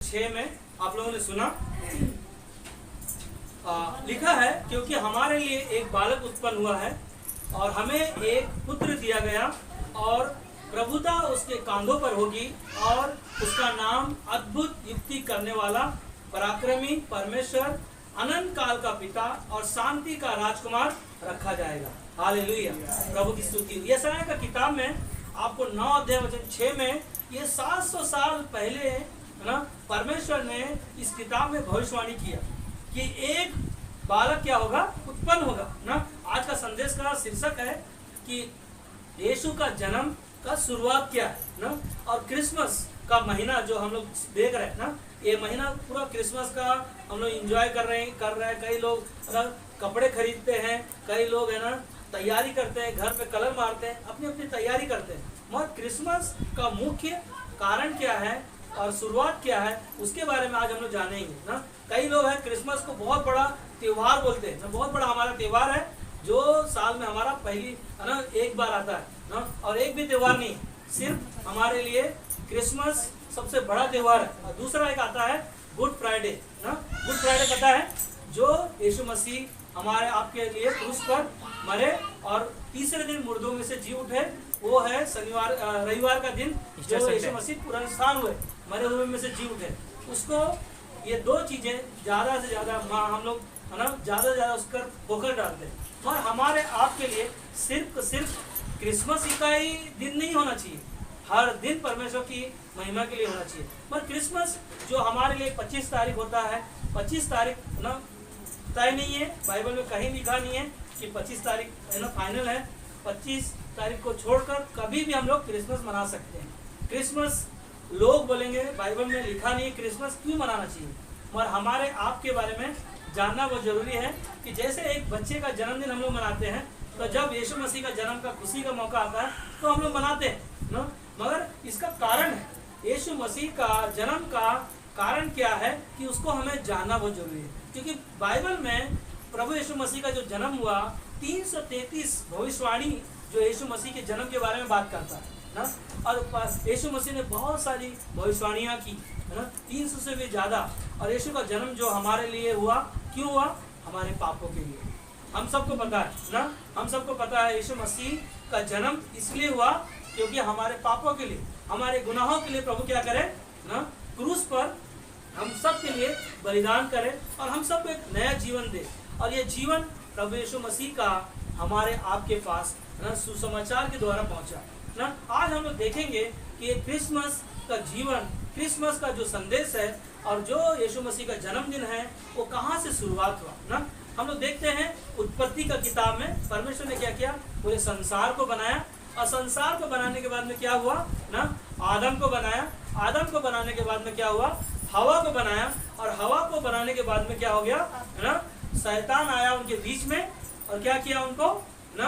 6 में आप लोगों ने सुना, लिखा है क्योंकि हमारे लिए एक बालक उत्पन्न हुआ है और हमें एक पुत्र दिया गया और प्रभुता उसके कांधों पर होगी और उसका नाम अद्भुत युक्ति करने वाला, पराक्रमी परमेश्वर, अनंत काल का पिता और शांति का राजकुमार रखा जाएगा। हालेलुया, प्रभु की स्तुति। यशायाह का किताब में आपको 9 अध्याय वचन 6 में ये 700 साल पहले है ना, परमेश्वर ने इस किताब में भविष्यवाणी किया कि एक बालक क्या होगा, उत्पन्न होगा ना। आज का संदेश का शीर्षक है कि यीशु का जन्म का शुरुआत क्या है ना, और क्रिसमस का महीना जो हम लोग देख रहे हैं ना, ये महीना पूरा क्रिसमस का हम लोग एंजॉय कर रहे हैं। कई लोग ना कपड़े खरीदते हैं, कई लोग है ना तैयारी करते हैं, घर पे कलर मारते हैं, अपनी अपनी तैयारी करते हैं। मगर क्रिसमस का मुख्य कारण क्या है और शुरुआत क्या है, उसके बारे में आज हम लोग जानेंगे ना। कई लोग हैं क्रिसमस को बहुत बड़ा त्योहार बोलते हैं, बहुत बड़ा हमारा त्योहार है जो साल में हमारा पहली है ना एक बार आता है ना, और एक भी त्योहार नहीं, सिर्फ हमारे लिए क्रिसमस सबसे बड़ा त्योहार है। और दूसरा एक आता है गुड फ्राइडे ना। गुड फ्राइडे पता है, जो यीशु मसीह हमारे आपके लिए क्रूस पर मरे और तीसरे दिन मुर्दों में से जी उठे, वो है शनिवार रविवार का दिन जो यीशु मसीह पुनरुत्थान हुए, मरे हुए में से जी उठे। उसको ये दो चीजें ज्यादा से ज्यादा हम लोग है ना ज्यादा से ज्यादा उसका फोकस डालते हैं। और हमारे आपके लिए सिर्फ क्रिसमस का ही दिन नहीं होना चाहिए, हर दिन परमेश्वर की महिमा के लिए होना चाहिए। पर क्रिसमस जो हमारे लिए 25 तारीख होता है, 25 तारीख ना तय नहीं है, बाइबल में कहीं लिखा नहीं है कि 25 तारीख है ना फाइनल है। 25 तारीख को छोड़कर कभी भी हम लोग क्रिसमस मना सकते हैं। क्रिसमस लोग बोलेंगे बाइबल में लिखा नहीं है, क्रिसमस क्यों मनाना चाहिए। मगर हमारे आपके बारे में जानना बहुत जरूरी है कि जैसे एक बच्चे का जन्मदिन हम लोग मनाते हैं, तो जब यीशु मसीह का जन्म का खुशी का मौका आता है तो हम लोग मनाते हैं ना। मगर इसका कारण है, यीशु मसीह का जन्म का कारण क्या है कि उसको हमें जानना बहुत जरूरी है। क्योंकि बाइबल में प्रभु यीशु मसीह का जो जन्म हुआ, 333 भविष्यवाणी जो यीशु मसीह के जन्म के बारे में बात करता है ना। और यीशु मसीह ने बहुत सारी भविष्यवाणियाँ की है ना, 300 से भी ज़्यादा। और यीशु का जन्म जो हमारे लिए हुआ, क्यों हुआ, हमारे पापों के लिए। हम सबको पता है ना, हम सबको पता है यीशु मसीह का जन्म इसलिए हुआ क्योंकि हमारे पापों के लिए, हमारे गुनाहों के लिए प्रभु क्या करे ना, क्रूस पर हम सब के लिए बलिदान करे और हम सबको एक नया जीवन दे। और ये जीवन प्रभु यीशु मसीह का हमारे आपके पास ना सुसमाचार के द्वारा पहुंचा ना। आज हम लोग देखेंगे कि क्रिसमस का जीवन, क्रिसमस का जो संदेश है और जो यीशु मसीह का जन्मदिन है, वो कहाँ से शुरुआत हुआ ना। हम लोग देखते हैं उत्पत्ति का किताब में परमेश्वर ने क्या किया, पूरे संसार को बनाया। और संसार को बनाने के बाद में क्या हुआ ना, आदम को बनाया। आदम को बनाने के बाद में क्या हुआ, हवा को बनाया। और हवा को बनाने के बाद में क्या हो गया है ना, शैतान आया उनके बीच में और क्या किया उनको ना,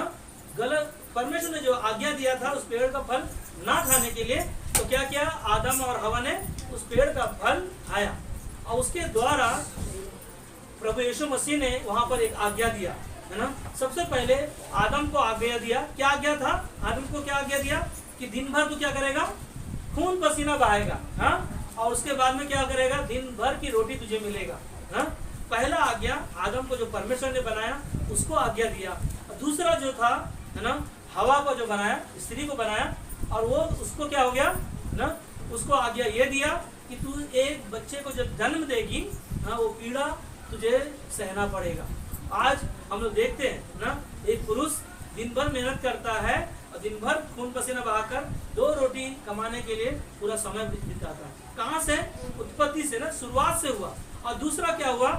गलत परमेश्वर ने जो आज्ञा दिया था उस पेड़ का फल ना खाने के लिए, तो क्या किया, आदम और हवा ने उस पेड़ का फल खाया। और उसके द्वारा प्रभु यीशु मसीह ने वहां पर एक आज्ञा दिया है ना। सबसे पहले आदम को आज्ञा दिया, क्या आज्ञा था, आदम को क्या आज्ञा दिया कि दिन भर तू क्या करेगा, खून पसीना बहाएगा हाँ। और उसके बाद में क्या करेगा, दिन भर की रोटी तुझे मिलेगा हाँ। पहला आज्ञा आदम को जो परमेश्वर ने बनाया उसको आज्ञा दिया। दूसरा जो था है ना, हवा को जो बनाया, स्त्री को बनाया, और वो उसको क्या हो गया ना, उसको आज्ञा ये दिया कि तू एक बच्चे को जब जन्म देगी हाँ, वो पीड़ा तुझे सहना पड़ेगा। आज हम लोग देखते हैं ना, एक पुरुष दिन भर मेहनत करता है और दिन भर खून पसीना बहाकर 2 रोटी कमाने के लिए पूरा समय बिताता है। कहाँ से, उत्पत्ति से ना, शुरुआत से हुआ। और दूसरा क्या हुआ,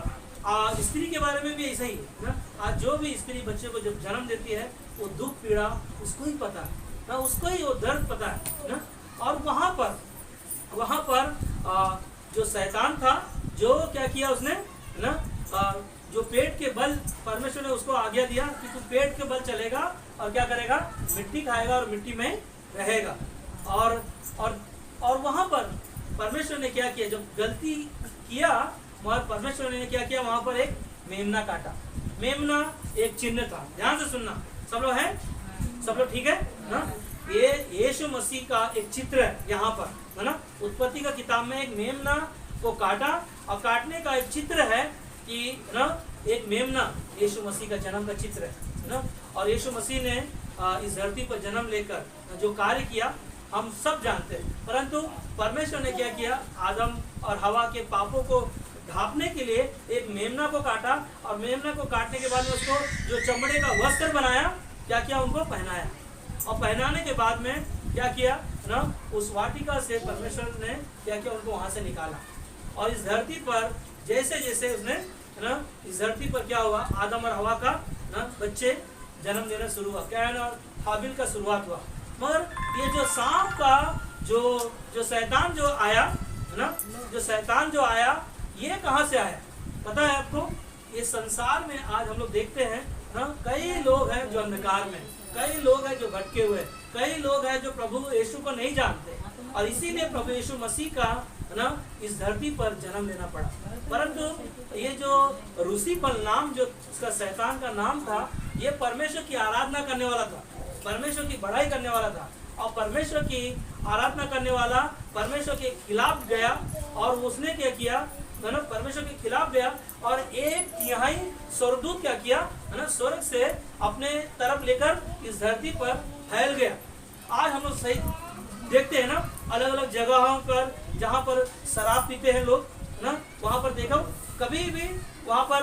स्त्री के बारे में भी ऐसा ही है ना। आज जो भी स्त्री बच्चे को जब जन्म देती है, वो दुख पीड़ा उसको ही पता है ना, उसको ही वो दर्द पता है ना। और वहाँ पर जो शैतान था, जो क्या किया उसने ना, जो पेट के बल परमेश्वर ने उसको आज्ञा दिया कि तू पेट के बल चलेगा और क्या करेगा, मिट्टी खाएगा और मिट्टी में रहेगा। और वहाँ पर परमेश्वर ने क्या किया, जब गलती किया वहाँ परमेश्वर ने क्या किया, वहाँ पर एक मेमना काटा। मेमना एक चिन्ह था, ध्यान से सुनना सब लोग हैं, सब लोग ठीक है ना। ये यीशु मसीह का एक चित्र है यहाँ पर है ना। उत्पत्ति का किताब में एक मेमना को काटा। और काटने का एक चित्र है कि ना एक मेमना यीशु मसीह का जन्म का चित्र है ना। और यीशु मसीह ने इस धरती पर जन्म लेकर जो कार्य किया हम सब जानते हैं। परंतु परमेश्वर ने क्या किया, आदम और हवा के पापों को ढांपने के लिए एक मेमना को काटा। और मेमना को काटने के बाद में उसको जो चमड़े का वस्त्र बनाया, क्या किया, उनको पहनाया। और पहनाने के बाद में क्या किया ना, उस वाटिका से परमेश्वर ने क्या किया, उनको वहां से निकाला। और इस धरती पर जैसे जैसे उसने ना, इस धरती पर क्या हुआ, आदम और हवा का ना बच्चे जन्म देना शुरू हुआ, कैन और हाबिल का शुरुआत हुआ। मगर ये जो सांप का जो शैतान जो आया ना, जो शैतान जो आया, ये कहाँ से आया पता है आपको? ये संसार में आज हम लोग देखते हैं ना, कई लोग हैं जो अंधकार में, कई लोग हैं जो भटके हुए, कई लोग हैं जो प्रभु यीशु को नहीं जानते। और इसीलिए प्रभु यीशु मसीह का ना इस धरती पर जन्म लेना पड़ा। परंतु ये जो रूसीफल नाम जो उसका शैतान का नाम था, ये परमेश्वर की आराधना करने वाला था, परमेश्वर की बड़ाई करने वाला था। और परमेश्वर की आराधना करने वाला परमेश्वर के खिलाफ गया और उसने क्या किया है ना, परमेश्वर के खिलाफ गया और 1/3 स्वर्गदूत क्या किया है ना, स्वर्ग से अपने तरफ लेकर इस धरती पर फैल गया। आज हम लोग सही देखते हैं ना, अलग अलग जगहों पर जहाँ पर शराब पीते हैं लोग ना, वहाँ पर देखो कभी भी वहाँ पर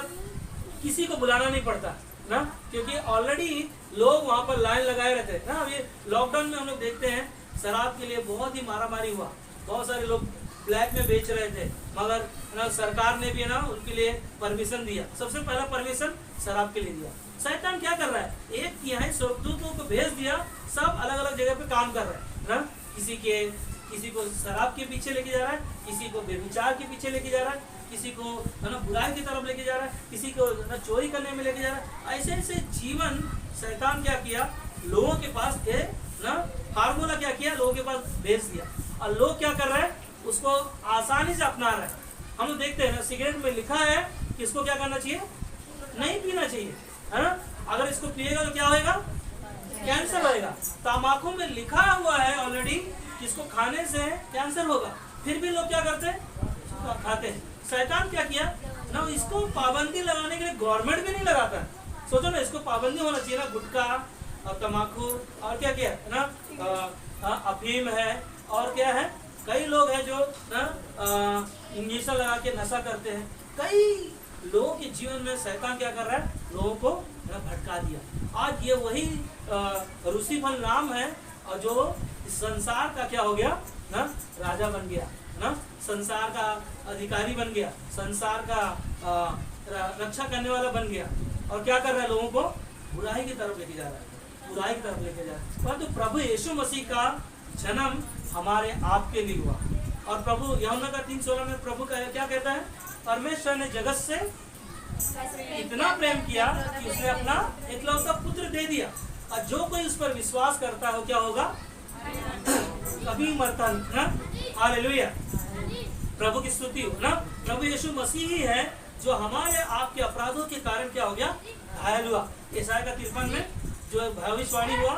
किसी को बुलाना नहीं पड़ता ना, क्योंकि ऑलरेडी लोग वहाँ पर लाइन लगाए रहते हैं ना। अभी लॉकडाउन में हम लोग देखते हैं शराब के लिए बहुत ही मारामारी हुआ, बहुत सारे लोग ब्लैक में बेच रहे थे, मगर ना सरकार ने भी ना उनके लिए परमिशन दिया। सबसे पहला परमिशन शराब के लिए दिया। शैतान क्या कर रहा है, 1/3 स्वर्गदूतों को भेज दिया, सब अलग अलग जगह पे काम कर रहे हैं ना। किसी को शराब के पीछे लेके जा रहा है, किसी को व्यभिचार के पीछे लेके जा रहा है, किसी को है ना बुराई की तरफ लेके जा रहा है, किसी को ना चोरी करने में लेके जा रहा है। ऐसे ऐसे जीवन शैतान क्या किया, लोगों के पास थे ना, फार्मूला क्या किया, लोगों के पास भेज दिया। और लोग क्या कर रहे हैं, उसको आसानी से अपना रहे हैं। हम लोग देखते हैं ना, सिगरेट में लिखा है कि इसको क्या करना चाहिए, नहीं पीना चाहिए, है ना। अगर इसको पिएगा तो क्या होएगा, कैंसर होएगा। तम्बाकू में लिखा हुआ है ऑलरेडी कि इसको खाने से कैंसर होगा, फिर भी लोग क्या करते हैं, खाते हैं। शैतान क्या किया ना, इसको पाबंदी लगाने के लिए गवर्नमेंट भी नहीं लगाता। सोचो ना, इसको पाबंदी होना चाहिए ना, गुटखा और तम्बाकू और क्या क्या है ना, अफीम है और क्या है, कई लोग हैं जो ना इंजेक्शन लगा के नशा करते हैं। कई लोगों के जीवन में शैतान क्या कर रहा है, लोगों को भटका दिया। आज ये वही रूसीफल नाम है और जो संसार का क्या हो गया ना, राजा बन गया ना, संसार का अधिकारी बन गया, संसार का रक्षा करने वाला बन गया। और क्या कर रहा है, लोगों को बुराई की तरफ लेके जा रहा है, बुराई की तरफ लेके जा रहा है। परंतु प्रभु यीशु मसीह का जन्म हमारे आपके लिए हुआ। और प्रभु यूहन्ना का 3:16 में प्रभु का क्या कहता है, परमेश्वर ने जगत से इतना प्रेम किया कि उसने अपना एकलौता पुत्र दे दिया, और जो कोई उस पर विश्वास करता है क्या होगा, कभी मरता नहीं ना। हालेलुया, प्रभु की स्तुति हो ना। प्रभु यीशु मसीह ही है जो हमारे आपके अपराधों के कारण क्या हो गया, घायल हुआ। यशायाह का 53 में जो भविष्यवाणी हुआ,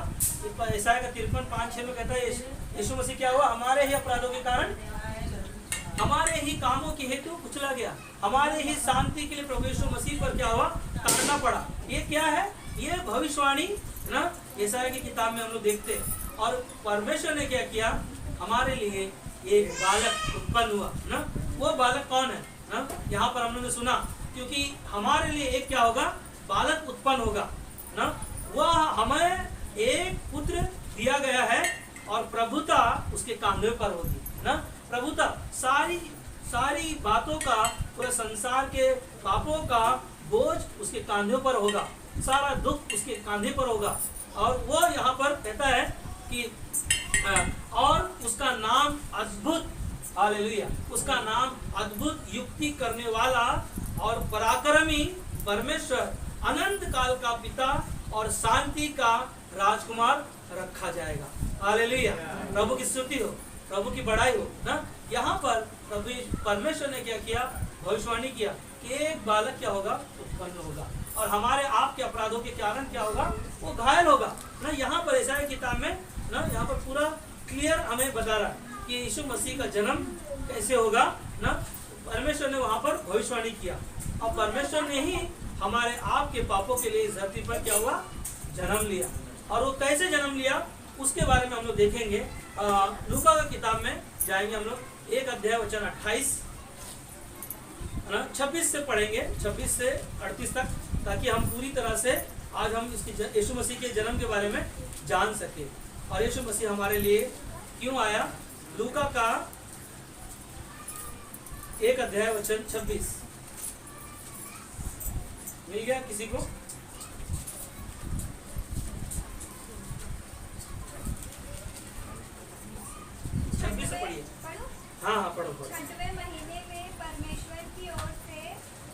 यशायाह का 53:5-6 में कहता है, यीशु मसीह क्या हुआ, हमारे ही अपराधों के कारण, हमारे ही कामों के हेतु कुचला गया, हमारे ही शांति के लिए प्रभु यीशु मसीह पर क्या हुआ, काटना पड़ा। ये क्या है, ये भविष्यवाणी ना यशायाह की किताब में हम लोग देखते हैं। और परमेश्वर ने क्या किया, हमारे लिए एक बालक उत्पन्न हुआ ना। वो बालक कौन है ना, यहाँ पर हम लोगों ने सुना, क्योंकि हमारे लिए एक क्या होगा, बालक उत्पन्न होगा ना। वह हमें एक पुत्र दिया गया है और प्रभुता उसके कांधे पर होगी ना। प्रभुता सारी बातों का, पूरे संसार के पापों का बोझ उसके कांधों पर होगा, सारा दुख उसके कांधे पर होगा। और वो यहाँ पर कहता है कि और उसका नाम अद्भुत, हालेलुया, उसका नाम अद्भुत, युक्ति करने वाला और पराक्रमी परमेश्वर, अनंत काल का पिता और शांति का राजकुमार रखा जाएगा। हालेलुया, प्रभु की स्तुति हो, प्रभु की बड़ाई हो ना। यहाँ पर प्रभु परमेश्वर ने क्या किया, भविष्यवाणी किया कि एक बालक क्या होगा, उत्पन्न होगा और हमारे आपके अपराधों के कारण क्या होगा, वो घायल होगा ना। यहाँ पर यशायाह की किताब में ना, यहाँ पर पूरा क्लियर हमें बता रहा है कि यीशु मसीह का जन्म कैसे होगा ना। परमेश्वर ने वहां पर भविष्यवाणी किया और परमेश्वर ने ही हमारे आपके पापों के लिए इस धरती पर क्या हुआ, जन्म लिया। और वो कैसे जन्म लिया उसके बारे में हम लोग देखेंगे। लूका की किताब में जाएंगे हम लोग, 1 अध्याय वचन 28 26 से पढ़ेंगे, 26 से 38 तक, ताकि हम पूरी तरह से आज हम इसकी यीशु मसीह के जन्म के बारे में जान सके और यीशु मसीह हमारे लिए क्यों आया। लूका का 1 अध्याय वचन 26 मिल गया किसी को? हाँ पढ़ो। 6वें महीने में परमेश्वर की ओर से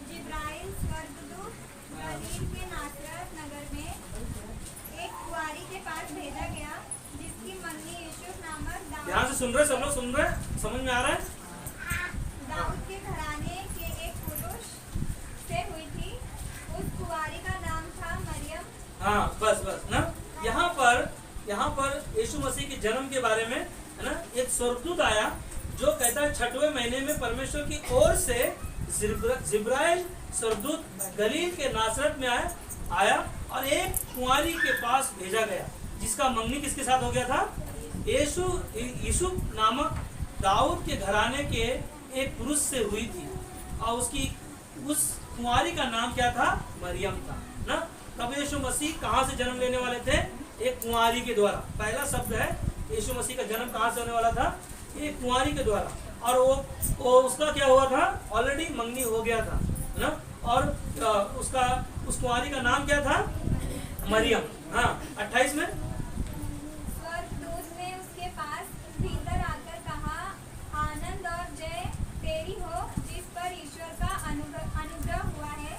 जिब्राइल स्वर्गदूत गलील के नासरत नगर में एक कुंवारी के पास भेजा गया जिसकी मंगनी यूसुफ नामक ध्यान से सुन रहे, सब लोग सुन रहे, समझ में आ रहा है? दाऊद के घराने के एक पुरुष से हुई थी। उस कुंवारी का नाम था मरियम। हाँ बस ना, यहाँ पर यीशु मसीह के जन्म के बारे में है ना, एक स्वर्गदूत आया जो कहता है 6वें महीने में परमेश्वर की ओर से जिब्राइल स्वर्गदूत गलील के नासरत में आया और एक कुंवारी के पास भेजा गया जिसका मंगनी किसके साथ हो गया था? यूसुफ नामक दाऊद के घराने के एक पुरुष से हुई थी और उस कुंवारी का नाम क्या था? मरियम था ना। तब यीशु मसीह कहाँ से जन्म लेने वाले थे? एक कुंवारी के द्वारा। पहला शब्द है यीशु मसीह का जन्म कहाँ से होने वाला था? एक कुंवारी के द्वारा। और वो उसका क्या हुआ था? ऑलरेडी मंगनी हो गया था ना। और उस कुंवारी का नाम क्या था? मरियम। हाँ 28 में स्वर्गदूत ने उसके पास भीतर आकर कहा, आनंद और जय तेरी हो जिस पर ईश्वर का अनुग्रह हुआ है,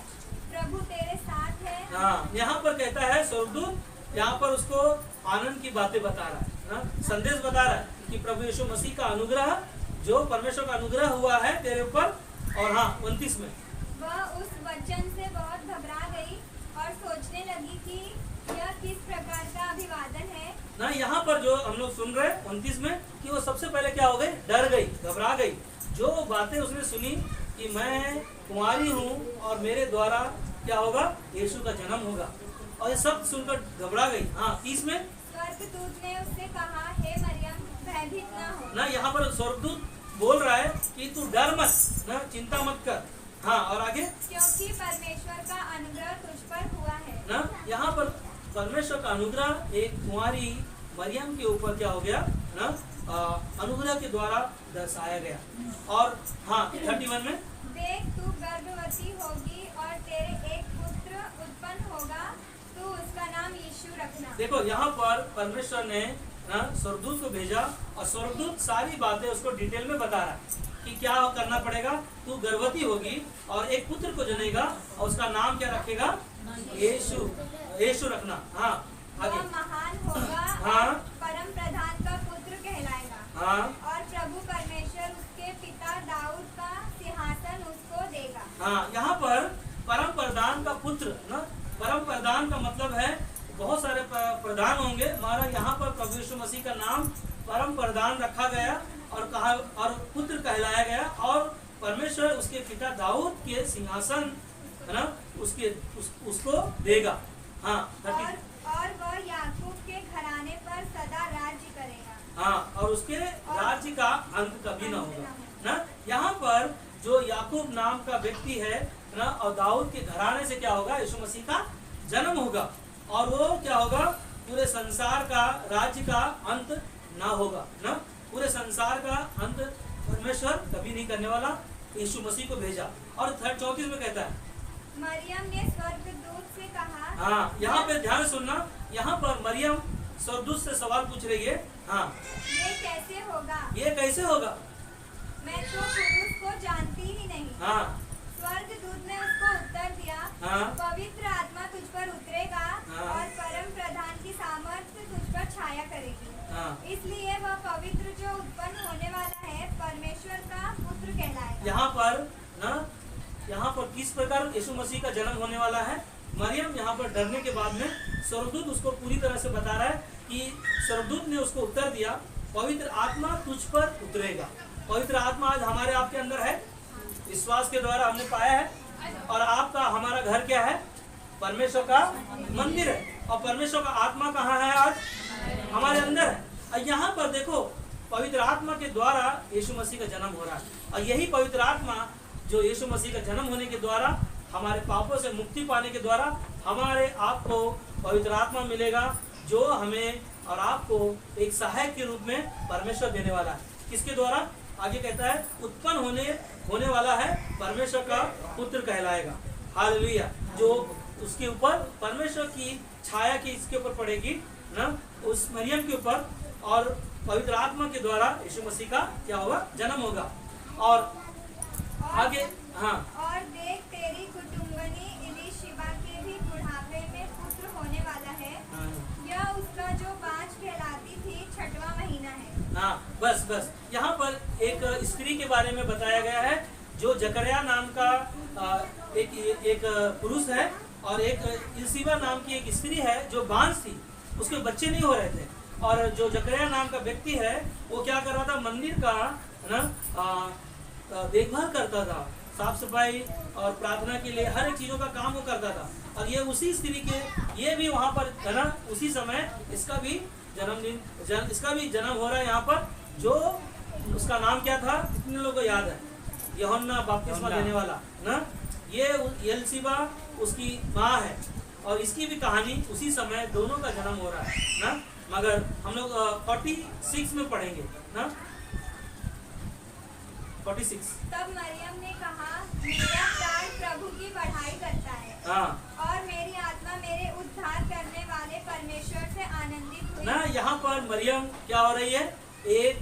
प्रभु तेरे साथ है। हाँ, यहाँ पर कहता है स्वर्गदूत, यहाँ पर उसको आनंद की बातें बता रहा है ना, संदेश बता रहा है कि प्रभु यीशु मसीह का अनुग्रह, जो परमेश्वर का अनुग्रह हुआ है तेरे ऊपर। और हाँ 29 में वह उस वचन से बहुत घबरा गई और सोचने लगी कि यह किस प्रकार का अभिवादन है ना। यहाँ पर जो हम लोग सुन रहे हैं 29 में कि वो सबसे पहले क्या हो गई? डर गई, घबरा गई। जो बातें उसने सुनी कि मैं कुंवारी हूँ और मेरे द्वारा क्या होगा? यीशु का जन्म होगा, और ये सब सुनकर घबरा गई। हाँ 30 में स्वर्गदूत ने उससे कहा, हे मरियम भयभीत न हो। ना, यहाँ पर स्वर्गदूत बोल रहा है कि तू डर मत ना, चिंता मत कर। हाँ और आगे, क्योंकि परमेश्वर का अनुग्रह तुझ पर हुआ है ना। यहाँ पर परमेश्वर का अनुग्रह एक कुंवारी मरियम के ऊपर क्या हो गया ना, अनुग्रह के द्वारा दर्शाया गया। और हाँ 31 में देख तू गर्भवती होगी और तेरे एक पुत्र उत्पन्न होगा, तू उसका नाम यीशु रखना। देखो यहाँ पर परमेश्वर ने ना स्वर्गदूत को भेजा और स्वर्गदूत सारी बातें उसको डिटेल में बता रहा है कि क्या करना पड़ेगा। तू गर्भवती होगी और एक पुत्र को जनेगा और उसका नाम क्या रखेगा? यीशु रखना। हाँ आगे, वह महान होगा हाँ, और परम प्रधान का पुत्र कहलाएगा। हाँ, और प्रभु परमेश्वर उसके पिता दाऊद का सिंहासन उसको देगा। हाँ यहाँ पर परम प्रधान का पुत्र ना, परम प्रधान का मतलब है बहुत सारे प्रधान होंगे, हमारा यहाँ पर प्रभु यीशु मसीह का नाम परम प्रधान रखा गया और कहा और पुत्र कहलाया गया। और परमेश्वर उसके पिता दाऊद के सिंहासन है ना, उसको देगा। हाँ और वह याकूब के घराने पर सदा राज्य करेगा। हाँ, और उसके राज्य का अंत कभी ना होगा ना। यहाँ पर जो याकूब नाम का व्यक्ति है ना, और दाऊद के घराने से क्या होगा? यीशु मसीह का जन्म होगा और वो क्या होगा? पूरे संसार का राज्य का अंत ना होगा ना। पूरे संसार का अंत परमेश्वर कभी नहीं करने वाला, यीशु मसीह को भेजा। और 34 में कहता है, मरियम ने स्वर्गदूत से कहा। हाँ यहाँ पे ध्यान सुनना, यहाँ पर मरियम स्वर्गदूत से सवाल पूछ रही है। हाँ ये कैसे होगा? ये कैसे होगा? मैं तो पुरुष को जानती ही नहीं। हाँ स्वर्गदूत ने उसको उत्तर दिया, हाँ, पवित्र आत्मा तुझ पर उतरेगा हाँ, और परम प्रधान की सामर्थ्य तुझ पर छाया करेगी। हाँ। इसलिए वह पवित्र जो उत्पन्न होने वाला है परमेश्वर का पुत्र कहलाएगा। यहाँ पर किस प्रकार यीशु मसीह का जन्म होने वाला है? मरियम यहाँ पर डरने के बाद में स्वर्गदूत उसको पूरी तरह से बता रहा है कि स्वर्गदूत ने उसको उत्तर दिया, पवित्र आत्मा तुझ पर उतरेगा। पवित्र आत्मा आज हमारे आपके अंदर है, विश्वास के द्वारा हमने पाया है। और आपका हमारा घर क्या है? परमेश्वर का मंदिर है। और परमेश्वर का आत्मा कहाँ है? आज हमारे अंदर है। और यहाँ पर देखो, पवित्र आत्मा के द्वारा यीशु मसीह का जन्म हो रहा है। और यही पवित्र आत्मा जो यीशु मसीह का जन्म होने के द्वारा, हमारे पापों से मुक्ति पाने के द्वारा हमारे आपको पवित्र आत्मा मिलेगा, जो हमें और आपको एक सहायक के रूप में परमेश्वर देने वाला है। किसके द्वारा? आगे कहता है उत्पन्न होने वाला है, परमेश्वर का पुत्र कहलाएगा। हालेलुया। जो उसके ऊपर परमेश्वर की छाया की इसके ऊपर पड़ेगी ना, उस मरियम के ऊपर, और पवित्र आत्मा के द्वारा यीशु मसीह का क्या होगा? जन्म होगा। और आगे हाँ, और देख तेरी कुटुंबनी इलीशिबा के भी बुढ़ापे में पुत्र होने वाला है। यह उसका जो 5 कहलाती थी 6वां महीना है। हाँ, बस यहाँ पर एक स्त्री के बारे में बताया गया है, जो जकरिया नाम का एक पुरुष है, और एक इलीशिबा नाम की एक स्त्री है जो बांझ थी, उसके बच्चे नहीं हो रहे थे। और जो जकरिया नाम का व्यक्ति है वो क्या कर रहा था? मंदिर का ना देखभाल करता था, साफ सफाई और प्रार्थना के लिए हर एक चीजों का काम वो करता था। और ये उसी स्त्री के, ये भी वहाँ पर है ना, उसी समय इसका भी इसका भी जन्म हो रहा है यहाँ पर। जो उसका नाम क्या था? कितने लोगों को याद है? यूहन्ना बपतिस्मा देने वाला ना। ये एलीशिबा उसकी माँ है, और इसकी भी कहानी उसी समय दोनों का जन्म हो रहा है ना। मगर हम लोग 46 में पढ़ेंगे ना, 46। तब मरियम ने कहा, मेरा प्राण प्रभु की बढ़ाई करता है। हाँ, और मेरी आत्मा मेरे उद्धार करने वाले परमेश्वर से आनंदित हुई। ना यहाँ पर मरियम क्या हो रही है? एक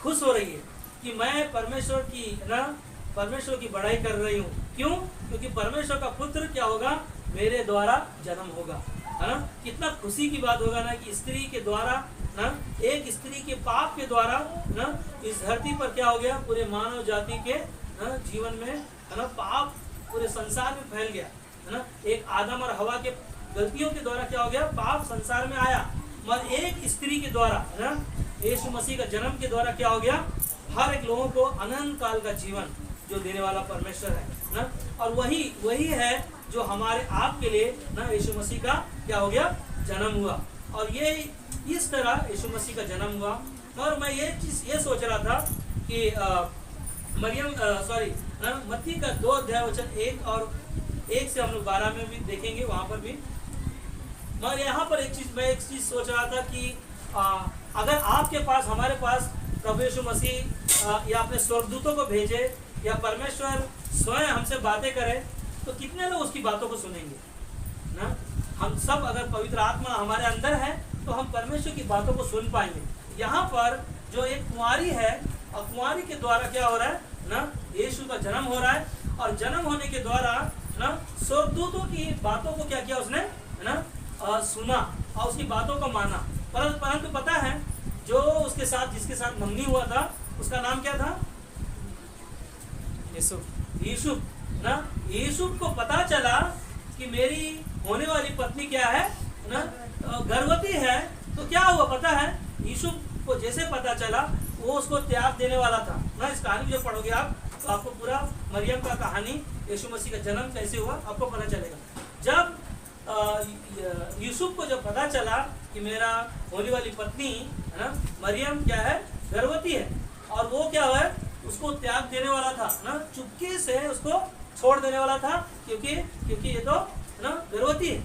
खुश हो रही है कि मैं परमेश्वर की बढ़ाई कर रही हूँ। क्यों? क्योंकि परमेश्वर का पुत्र क्या होगा? मेरे द्वारा जन्म होगा, है ना। कितना खुशी की बात होगा ना कि स्त्री के द्वारा ना, एक स्त्री के पाप के द्वारा ना, इस धरती पर क्या हो गया? पूरे मानव जाति के ना जीवन में, है ना, पाप पूरे संसार में फैल गया, है ना। एक आदम और हवा के गलतियों के द्वारा क्या हो गया? पाप संसार में आया। मगर एक स्त्री के द्वारा, है ना, यीशु मसीह का जन्म के द्वारा क्या हो गया? हर एक लोगों को अनंत काल का जीवन जो देने वाला परमेश्वर है ना। और वही है जो हमारे आपके लिए ना यीशु मसीह का क्या हो गया? जन्म हुआ। और ये इस तरह यीशु मसीह का जन्म हुआ। और मैं ये सोच रहा था कि मत्ती का 2 अध्याय वचन 1 और 1 से हम लोग 12 में भी देखेंगे, वहां पर भी। मगर यहाँ पर मैं एक चीज सोच रहा था कि अगर आपके पास, हमारे पास प्रभु यीशु मसीह या अपने स्वर्गदूतों को भेजे, या परमेश्वर स्वयं हमसे बातें करे, तो कितने लोग उसकी बातों को सुनेंगे ना। हम सब अगर पवित्र आत्मा हमारे अंदर है तो हम परमेश्वर की बातों को सुन पाएंगे। यहाँ पर जो एक कुंवारी है, और कुंवारी के द्वारा क्या हो रहा है ना? यीशु का जन्म हो रहा है। और जन्म होने के द्वारा ना स्वर्गदूतों की बातों को क्या किया उसने, है ना, सुना और उसकी बातों को माना। परंतु पता है जो उसके साथ, जिसके साथ मंगनी हुआ था, उसका नाम क्या था? यूसुफ ना। यूसुफ को पता चला कि मेरी होने वाली पत्नी क्या है ना, गर्भवती है। तो क्या हुआ पता है? यूसुफ को जैसे पता चला, वो उसको त्याग देने वाला था ना। इस कहानी जो पढ़ोगे आप, तो आपको पूरा मरियम का कहानी, यीशु मसीह का जन्म कैसे हुआ, आपको पता चलेगा। जब यूसुफ को जब पता चला कि मेरा होने वाली पत्नी, है ना, मरियम क्या है? गर्भवती है, और वो क्या है? उसको त्याग देने वाला था ना, चुपके से उसको छोड़ देने वाला था, क्योंकि ये तो है ना गर्भवती है।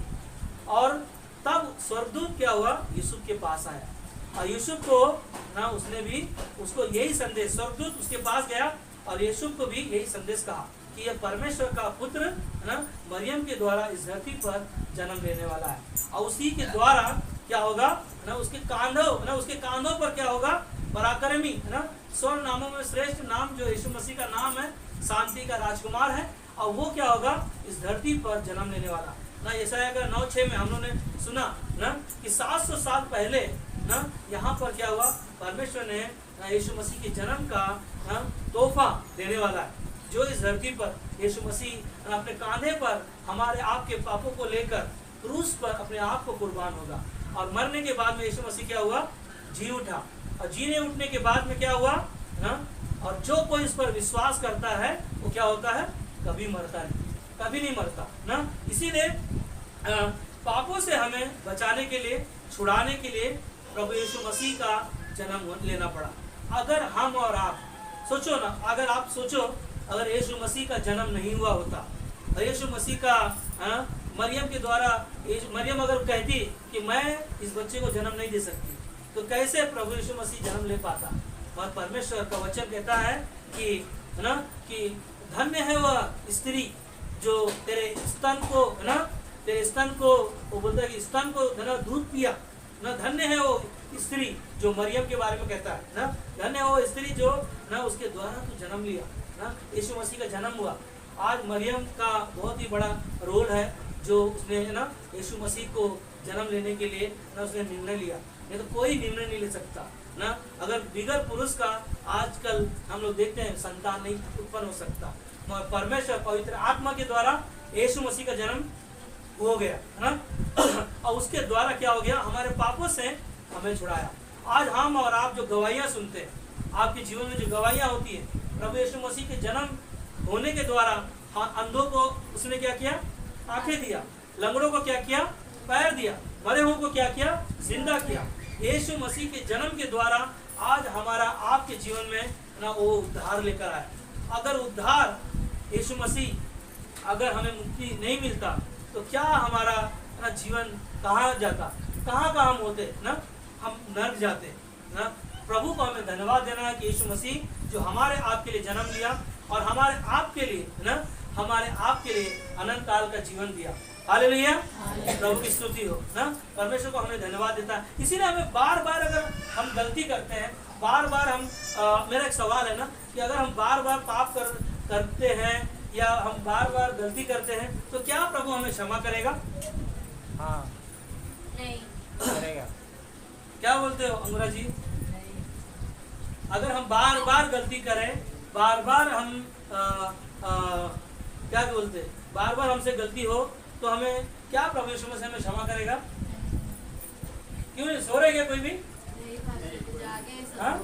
और तब स्वर्गदूत क्या हुआ? यूसुफ के पास आया, और यूसुफ को ना उसने भी उसको यही संदेश, स्वर्गदूत उसके पास गया और यूसुफ को भी यही संदेश कहा कि यह परमेश्वर का पुत्र, है ना, मरियम के द्वारा इस धरती पर जन्म लेने वाला है। और उसी के द्वारा क्या होगा ना, उसके कांधों पर क्या होगा? पराक्रमी, है ना, 100 नामों में श्रेष्ठ नाम जो यीशु मसीह का नाम है, शांति का राजकुमार है। और वो क्या होगा? इस धरती पर जन्म लेने वाला ना। यशायाह का 9:6 में हम लोगों ने सुना ना कि 700 साल पहले ना यहाँ पर क्या हुआ? परमेश्वर ने यीशु मसीह के जन्म का तोहफा देने वाला है, जो इस धरती पर यीशु मसीह अपने कांधे पर हमारे आपके पापों को लेकर क्रूस पर अपने आप को कुर्बान होगा। और मरने के बाद में यीशु मसीह क्या हुआ? जी उठा। और जीने उठने के बाद में क्या हुआ ना? और जो कोई इस पर विश्वास करता है वो क्या होता है, कभी मरता नहीं, कभी नहीं मरता ना। इसीलिए पापों से हमें बचाने के लिए, छुड़ाने के लिए प्रभु यीशु मसीह का जन्म लेना पड़ा। अगर हम और आप सोचो ना, अगर आप सोचो, अगर यीशु मसीह का जन्म नहीं हुआ होता, यीशु मसीह का मरियम के द्वारा, मरियम अगर कहती कि मैं इस बच्चे को जन्म नहीं दे सकती, तो कैसे प्रभु यीशु मसीह जन्म ले पाता। और परमेश्वर का वचन कहता है कि है ना, कि धन्य है वह स्त्री जो तेरे स्तन को, है ना, तेरे स्तन को, वो बोलता है कि स्तन को ना दूध पिया ना। धन्य है वो स्त्री जो मरियम के बारे में कहता है ना, धन्य है वो स्त्री जो ना उसके द्वारा तू जन्म लिया ना, यीशु मसीह का जन्म हुआ। आज मरियम का बहुत ही बड़ा रोल है जो उसने ना यीशु मसीह को जन्म लेने के लिए ना उसने निर्णय लिया, नहीं तो कोई निर्णय नहीं ले सकता ना। अगर बिगर पुरुष का आजकल हम लोग देखते हैं संतान नहीं उत्पन्न हो सकता, मगर परमेश्वर पवित्र आत्मा के द्वारा यीशु मसीह का जन्म हो गया है ना। और उसके द्वारा क्या हो गया, हमारे पापों से हमें छुड़ाया। आज हम और आप जो गवाहियां सुनते हैं, आपके जीवन में जो गवाहियां होती है, प्रभु यीशु मसीह के जन्म होने के द्वारा अंधों को उसने क्या किया, आंखें दिया, लंगड़ों को क्या किया, पैर दिया, मरे हुओं को क्या किया, जिंदा किया। यीशु मसीह के जन्म के द्वारा आज हमारा आपके जीवन में ना वो उद्धार लेकर आए। अगर उद्धार यीशु मसीह, अगर हमें मुक्ति नहीं मिलता तो क्या हमारा ना जीवन कहाँ जाता, कहाँ का हम होते ना, हम नर्क जाते ना। प्रभु को हमें धन्यवाद देना है कि यीशु मसीह जो हमारे आपके लिए जन्म लिया और हमारे आपके लिए ना, हमारे आपके लिए अनंत काल का जीवन दिया। हालेलुया, प्रभु की स्तुति हो ना। परमेश्वर को हमें धन्यवाद देता है। इसीलिए हमें बार बार अगर हम गलती करते हैं, बार बार हम मेरा एक सवाल है ना कि अगर हम बार बार पाप करते हैं या हम बार बार गलती करते हैं तो क्या प्रभु हमें क्षमा करेगा? हाँ, नहीं करेगा। क्या बोलते हो अंगुरा जी? अगर हम बार बार गलती करें, बार बार हम क्या बोलते, बार बार हमसे गलती हो तो हमें क्या प्रभु यीशु मसीह हमें क्षमा करेगा? क्यों नहीं सो रहे क्या कोई भी? हाँ,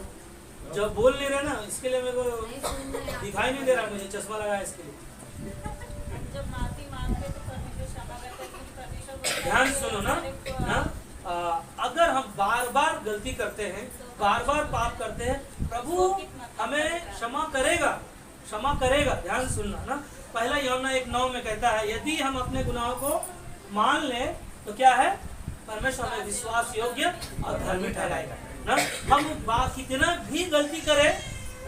जब बोल नहीं रहे ना, इसके लिए मेरे को दिखाई नहीं दे रहा, मुझे चश्मा लगा है इसके लिए। जब माफी मांगते तो परमेश्वर क्षमा करते हैं, क्योंकि परमेश्वर ध्यान सुनो ना, अगर हम बार बार गलती करते हैं, बार बार पाप करते हैं, प्रभु हमें क्षमा करेगा, क्षमा करेगा। ध्यान सुनना ना, पहला यूहन्ना 1:9 में कहता है, यदि हम अपने गुनाहों को मान लें तो क्या है, परमेश्वर हमें विश्वास योग्य और धर्मी ठहराएगा ना। हम कितना भी गलती करें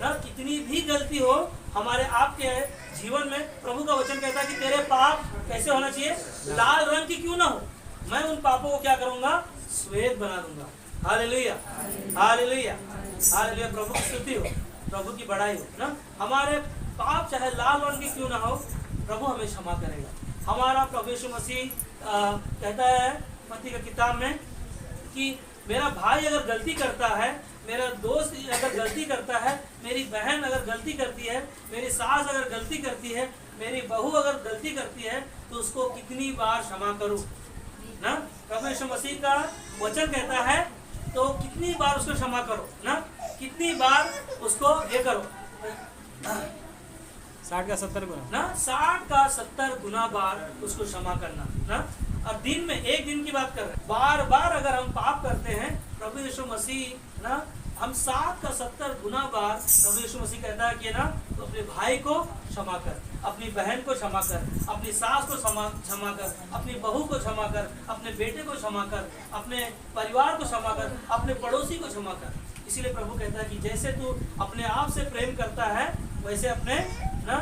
ना, कितनी भी गलती हो हमारे आपके जीवन में, प्रभु का वचन कहता है कि तेरे पाप कैसे होना चाहिए, लाल रंग की क्यों ना हो, मैं उन पापों को क्या करूंगा, श्वेत बना दूंगा। हालेलुया, हालेलुया, हालेलुया, प्रभु की स्तुति हो, प्रभु की बड़ाई हो ना। हमारे पाप चाहे लाल रंग की क्यों ना हो, प्रभु हमें क्षमा करेगा। हमारा प्रभु यीशु मसीह कहता है मत्ती की किताब में कि मेरा भाई अगर गलती करता है, मेरा दोस्त अगर गलती करता है, मेरी बहन अगर गलती करती है, मेरी सास अगर गलती करती है, मेरी बहू अगर गलती करती है, तो उसको कितनी बार क्षमा करूं ना। प्रभु यीशु मसीह का वचन कहता है तो कितनी बार उसको क्षमा करो ना, कितनी बार उसको ये करो 60 का 70 गुना ना, 60 का 70 गुना बार उसको क्षमा करना ना। और दिन में, एक दिन की बात कर रहे हैं, बार बार अगर हम पाप करते हैं, प्रभु यीशु मसीह ना, हम 60 का 70 गुना बार प्रभु यीशु मसीह कहता है कि ना, तो अपने भाई को क्षमा कर, अपनी बहन को क्षमा कर, अपनी सास को क्षमा कर, अपनी बहू को क्षमा कर, अपने बेटे को क्षमा कर, अपने परिवार को क्षमा कर, अपने पड़ोसी को क्षमा कर। इसीलिए प्रभु कहता है कि जैसे तू अपने आप से प्रेम करता है, वैसे अपने ना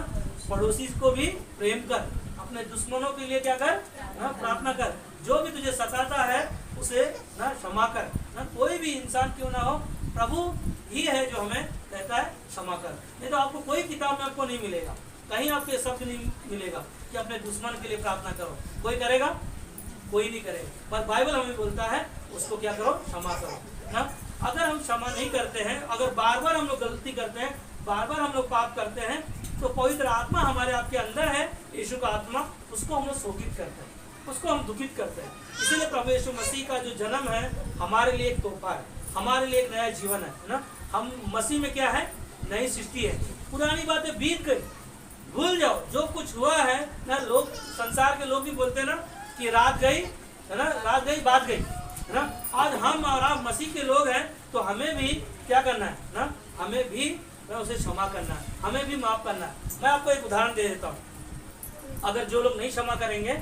पड़ोसी को भी प्रेम कर, अपने दुश्मनों के लिए क्या कर ना, प्रार्थना कर, जो भी तुझे सताता है उसे ना क्षमा कर ना। कोई भी इंसान क्यों ना हो, प्रभु ही है जो हमें कहता है क्षमा कर। नहीं तो आपको कोई किताब में आपको नहीं मिलेगा, कहीं आपको शब्द नहीं मिलेगा कि अपने दुश्मन के लिए प्रार्थना करो। कोई करेगा? कोई नहीं करेगा, पर बाइबल हमें बोलता है उसको क्या करो, क्षमा करो ना। अगर हम क्षमा नहीं करते हैं, अगर बार बार हम लोग गलती करते हैं, बार बार हम लोग पाप करते हैं, तो पवित्र आत्मा हमारे आपके अंदर है, यीशु का आत्मा, उसको हम लोग शोकित करते हैं, उसको हम दुखित करते हैं। इसीलिए प्रभु यीशु मसीह का जो जन्म है हमारे लिए एक तोहफा है, हमारे लिए एक नया जीवन है ना। हम मसीह में क्या है, नई सृष्टि है, पुरानी बातें बीत गई कुछ हुआ है ना, लोग संसार के लोग भी बोलते हैं ना कि रात गई है ना, रात गई बात गई है ना। आज हम और आप मसीह के लोग हैं तो हमें भी क्या करना है ना, हमें भी उसे क्षमा करना है, हमें भी माफ करना है। मैं आपको एक उदाहरण दे देता हूँ। अगर जो लोग नहीं क्षमा करेंगे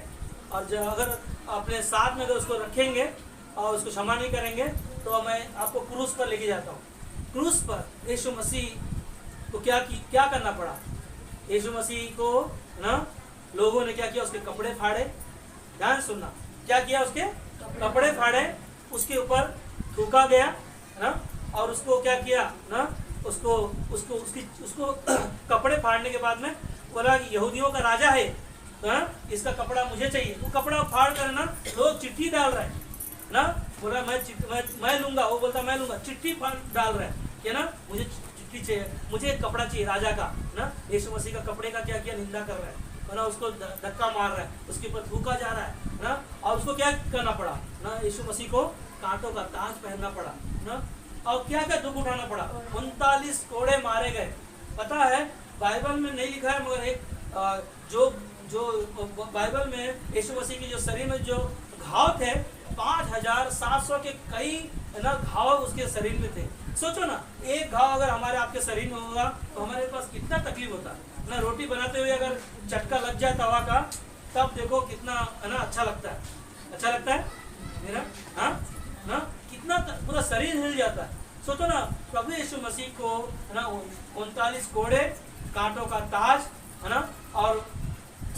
और जो अगर अपने साथ में अगर उसको रखेंगे और उसको क्षमा नहीं करेंगे तो मैं आपको क्रूस पर लेके जाता हूँ। क्रूस पर यीशु मसीह को क्या करना पड़ा। यीशु मसीह को ना लोगों ने क्या किया, उसके कपड़े फाड़े। ध्यान सुनना, क्या किया, उसके कपड़े फाड़े, उसके ऊपर थूका गया ना, और उसको क्या किया ना, उसको कपड़े फाड़ने के बाद में बोला कि यहूदियों का राजा है ना, इसका कपड़ा मुझे चाहिए। वो कपड़ा फाड़ कर ना लोग चिट्ठी डाल रहे हैं ना, बोला मैं लूंगा, वो बोलता मैं लूंगा, चिट्ठी डाल रहे हैं कि ना मुझे चिट्ठी चाहिए, मुझे एक कपड़ा चाहिए राजा का ना। यीशु मसीह का कपड़े का क्या किया, निंदा कर रहा है ना, उसको धक्का मार रहा है, उसके ऊपर थूका जा रहा है ना, और उसको क्या करना पड़ा ना, यीशु मसीह को कांटों का ताज पहनना पड़ा ना, और क्या क्या दुख उठाना पड़ा। 39 कोड़े मारे गए। पता है बाइबल में नहीं लिखा है, मगर एक जो बाइबल में यीशु मसीह के जो शरीर में जो घाव थे 5700 के कई ना घाव उसके शरीर में थे। सोचो ना, एक घाव अगर हमारे आपके शरीर में होगा तो हमारे पास कितना तकलीफ होता है ना। रोटी बनाते हुए अगर चटका लग जाए तवा का, तब देखो कितना है ना अच्छा लगता है, अच्छा लगता है मेरा, हाँ ना, कितना पूरा शरीर हिल जाता है। सोचो ना, प्रभु यीशु मसीह को है ना 39 कोड़े, कांटों का ताज है ना, और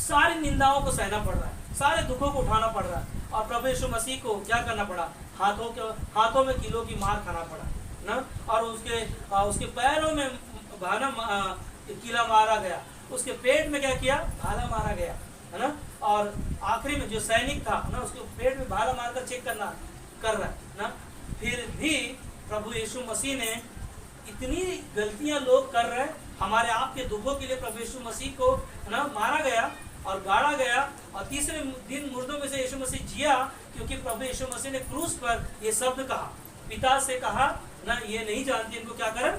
सारी निंदाओं को सहना पड़ रहा है, सारे दुखों को उठाना पड़ रहा है, और प्रभु यीशु मसीह को क्या करना पड़ा, हाथों में कीलों की मार खाना पड़ा ना, और उसके पैरों में कीला मारा गया, उसके पेट में क्या किया, भाला मारा गया है ना, और आखिरी में जो सैनिक था ना उसके पेट में भाला मारकर चेक कर रहा है ना। फिर भी प्रभु यीशु मसीह ने, इतनी गलतियां लोग कर रहे, हमारे आपके दुखों के लिए प्रभु यीशु मसीह को ना मारा गया और गाड़ा गया, और तीसरे दिन मुर्दों में से यीशु मसीह जिया, क्योंकि प्रभु यीशु मसीह ने क्रूस पर ये शब्द कहा, पिता से कहा ना, ये नहीं जानती इनको क्या कर,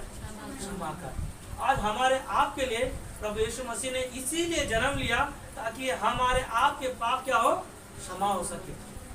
क्षमा कर। आज हमारे आपके लिए प्रभु यीशु मसीह ने इसीलिए जन्म लिया ताकि हमारे आपके पाप क्या हो, क्षमा हो सके,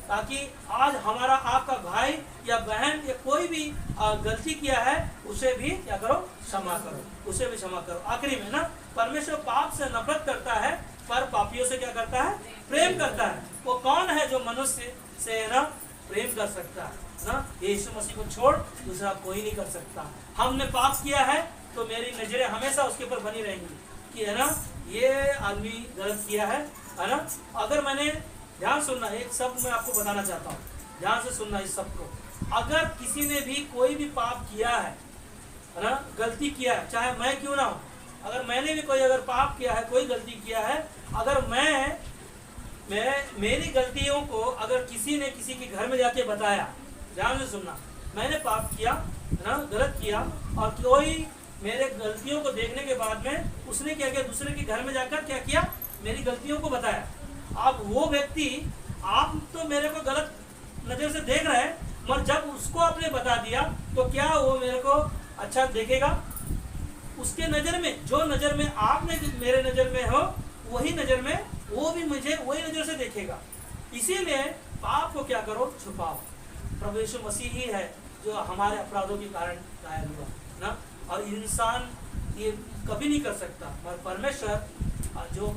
ताकि आज हमारा आपका भाई या बहन या कोई भी गलती किया है उसे भी क्या करो, क्षमा करो, उसे भी क्षमा करो। आखिरी में ना, परमेश्वर पाप से नफरत करता है पर पापियों से क्या करता है, प्रेम करता है। वो कौन है जो मनुष्य से ना प्रेम कर सकता है ना, यीशु मसीह को छोड़ दूसरा कोई नहीं कर सकता। हमने पाप किया है तो मेरी नजरें हमेशा उसके ऊपर बनी रहेंगी कि है ना ये आदमी गलत किया है ना। अगर मैंने, ध्यान सुनना, एक शब्द मैं आपको बताना चाहता हूँ, ध्यान से सुनना इस शब्द को। अगर किसी ने भी कोई भी पाप किया है ना, गलती किया है, चाहे मैं क्यों ना हूँ, अगर मैंने भी कोई अगर पाप किया है, कोई गलती किया है, अगर मैं मेरी गलतियों को अगर किसी ने किसी के घर में जाके बताया, ध्यान से सुनना, मैंने पाप किया ना, गलत किया, और कोई मेरे गलतियों को देखने के बाद में उसने क्या किया, दूसरे के घर में जाकर क्या किया, मेरी गलतियों को बताया। अब वो व्यक्ति, आप तो मेरे को गलत नजर से देख रहे हैं, मगर जब उसको आपने बता दिया तो क्या वो मेरे को अच्छा देखेगा? उसके नजर में, जो नजर में आपने मेरे नजर में हो, वही नजर में वो भी मुझे वही नजर से देखेगा। इसीलिए पाप को क्या करो, छुपाओ। प्रभु यीशु मसीह ही है जो हमारे अपराधों के कारण घायल हुआ ना, और इंसान ये कभी नहीं कर सकता, मगर परमेश्वर जो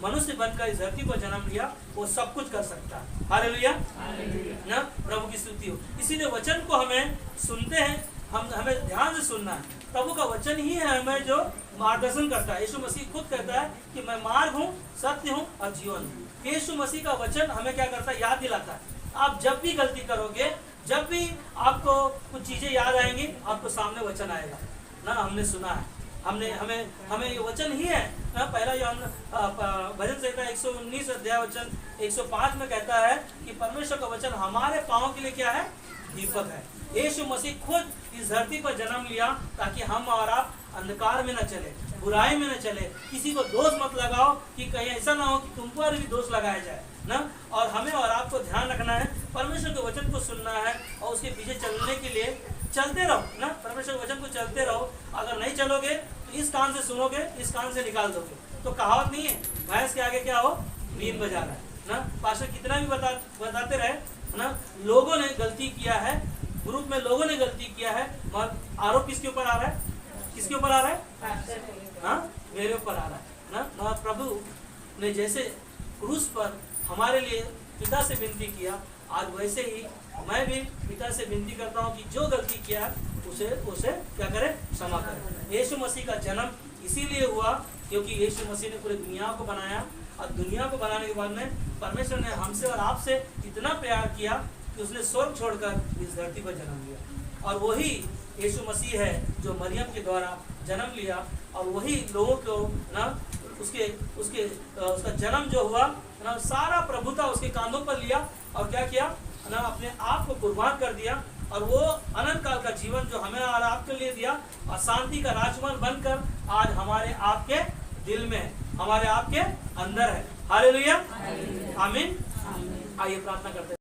मनुष्य बनकर इस धरती पर जन्म लिया वो सब कुछ कर सकता है। हालेलुया ना, प्रभु की स्तुति हो। इसीलिए वचन को हमें सुनते हैं, हमें ध्यान से सुनना है। प्रभु का वचन ही है हमें जो मार्गदर्शन करता है। यीशु मसीह खुद कहता है कि मैं मार्ग हूँ, सत्य हूँ और जीवन हूँ। यीशु मसीह का वचन हमें क्या करता है, याद दिलाता है। आप जब भी गलती करोगे, जब भी आपको कुछ चीजें याद आएंगी, आपको सामने वचन आएगा ना, हमने सुना है, हमें ये वचन ही है ना। पहला भजन संहिता 119 अध्याय वचन 105 में कहता है कि परमेश्वर का वचन हमारे पांव के लिए क्या है, दीपक है। यीशु मसीह खुद इस धरती पर जन्म लिया ताकि हम और आप अंधकार में न चले, बुराई में न चले। किसी को दोष मत लगाओ कि कहीं ऐसा ना हो कि तुम पर भी दोष लगाया जाए ना। और हमें और आपको ध्यान रखना है, परमेश्वर के वचन को सुनना है और उसके पीछे चलने के लिए चलते रहो ना। परमेश्वर के वचन को चलते रहो। अगर नहीं चलोगे तो इस कान से सुनोगे, इस कान से निकाल दोगे, तो कहावत नहीं है, भैंस के आगे क्या हो, बीन बजा रहा है ना। पास्टर कितना भी बताते रहे ना, लोगों ने गलती किया है, ग्रुप में लोगों ने गलती किया है, मगर आरोप किसके ऊपर आ रहा है, किसके ऊपर आ रहा है, हाँ मेरे ऊपर आ रहा है ना। मगर प्रभु ने जैसे क्रूस पर हमारे लिए पिता से विनती किया, आज वैसे ही मैं भी पिता से विनती करता हूँ कि जो गलती किया है उसे क्या करे, क्षमा करे। यीशु मसीह का जन्म इसीलिए हुआ क्योंकि यीशु मसीह ने पूरी दुनिया को बनाया, और दुनिया को बनाने के बाद में परमेश्वर ने हमसे और आपसे इतना प्यार किया कि उसने स्वर्ग छोड़कर इस धरती पर जन्म लिया। और वही यीशु मसीह है जो मरियम के द्वारा जन्म लिया, और वही लोगों को ना उसका जन्म जो हुआ ना, सारा प्रभुता उसके कांधों पर लिया, और क्या किया ना, अपने आप को कुर्बान कर दिया, और वो अनंत काल का जीवन जो हमें और आपके लिए दिया, और शांति का राजकुमार बनकर आज हमारे आपके दिल में है, हमारे आपके अंदर है। हालेलुया, आमीन। आइए प्रार्थना करते हैं।